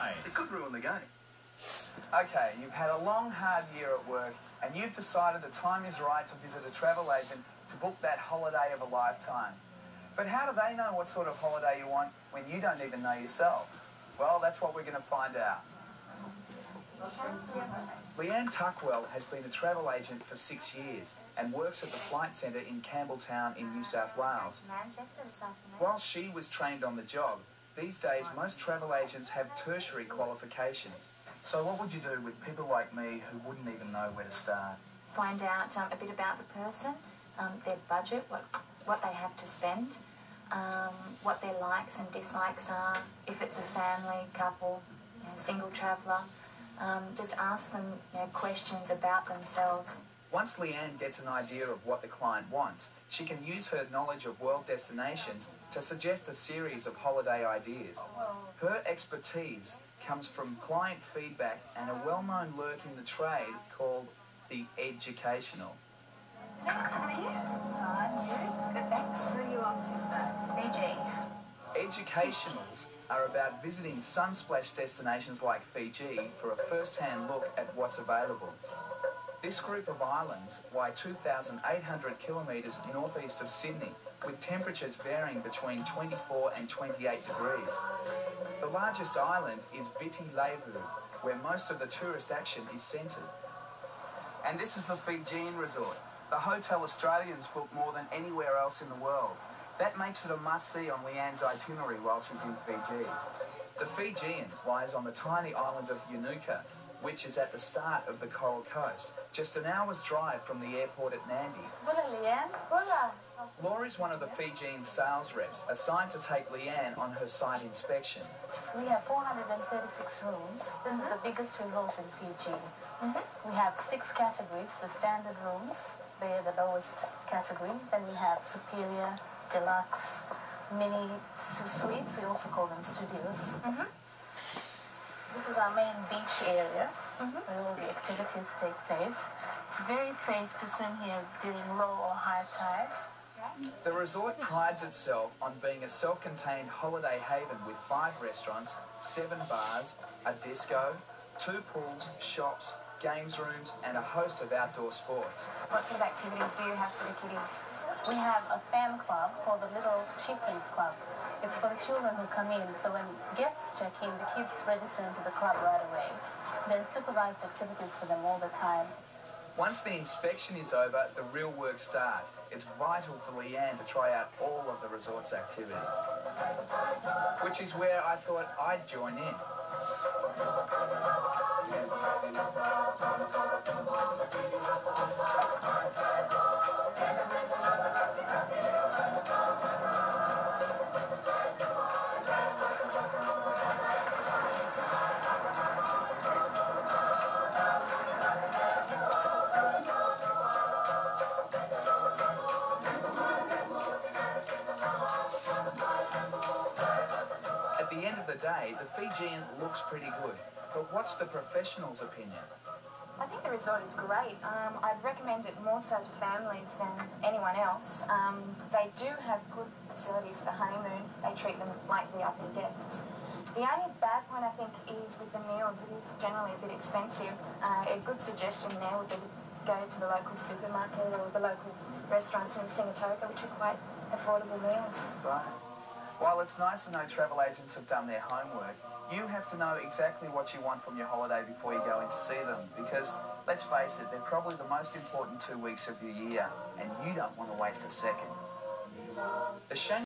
It could ruin the game. Okay, you've had a long, hard year at work and you've decided the time is right to visit a travel agent to book that holiday of a lifetime. But how do they know what sort of holiday you want when you don't even know yourself? Well, that's what we're going to find out. Leanne Tuckwell has been a travel agent for 6 years and works at the Flight Centre in Campbelltown in New South Wales. While she was trained on the job, these days most travel agents have tertiary qualifications. So what would you do with people like me who wouldn't even know where to start? Find out a bit about the person, their budget, what they have to spend, what their likes and dislikes are, if it's a family, couple, single traveller. Just ask them questions about themselves. Once Leanne gets an idea of what the client wants, she can use her knowledge of world destinations to suggest a series of holiday ideas. Her expertise comes from client feedback and a well-known lurk in the trade called the educational. How are you? I'm good, thanks. Where are you off to? Fiji. Educationals are about visiting sun-splashed destinations like Fiji for a first-hand look at what's available. This group of islands lie 2,800 kilometres northeast of Sydney, with temperatures varying between 24 and 28 degrees. The largest island is Viti Levu, where most of the tourist action is centred. And this is the Fijian resort, the hotel Australians book more than anywhere else in the world. That makes it a must-see on Leanne's itinerary while she's in Fiji. The Fijian lies on the tiny island of Unuka, which is at the start of the Coral Coast, just an hour's drive from the airport at Nandi. Hola, Leanne. Hola. Laura is one of the Fijian sales reps assigned to take Leanne on her site inspection. We have 436 rooms. This is the biggest resort in Fiji. We have 6 categories. The standard rooms, they're the lowest category. Then we have superior, deluxe, mini suites. We also call them studios. This is our main beach area where all the activities take place. It's very safe to swim here during low or high tide. The resort prides itself on being a self-contained holiday haven with 5 restaurants, 7 bars, a disco, 2 pools, shops, games rooms and a host of outdoor sports. What sort of activities do you have for the kiddies? We have a fan club called the Little Chieftains Club. It's for the children who come in, so when guests check in, the kids register into the club right away. There's supervised activities for them all the time. Once the inspection is over, the real work starts. It's vital for Leanne to try out all of the resort's activities, which is where I thought I'd join in. At the end of the day, the Fijian looks pretty good. But what's the professional's opinion? I think the resort is great. I'd recommend it more so to families than anyone else. They do have good facilities for honeymoon. They treat them like VIP guests. The only bad point, I think, is with the meals. It is generally a bit expensive. A good suggestion there would be to go to the local supermarket or the local restaurants in Singatoka, which are quite affordable meals. Right. While it's nice to know travel agents have done their homework, you have to know exactly what you want from your holiday before you go in to see them, because, let's face it, they're probably the most important 2 weeks of your year, and you don't want to waste a second. The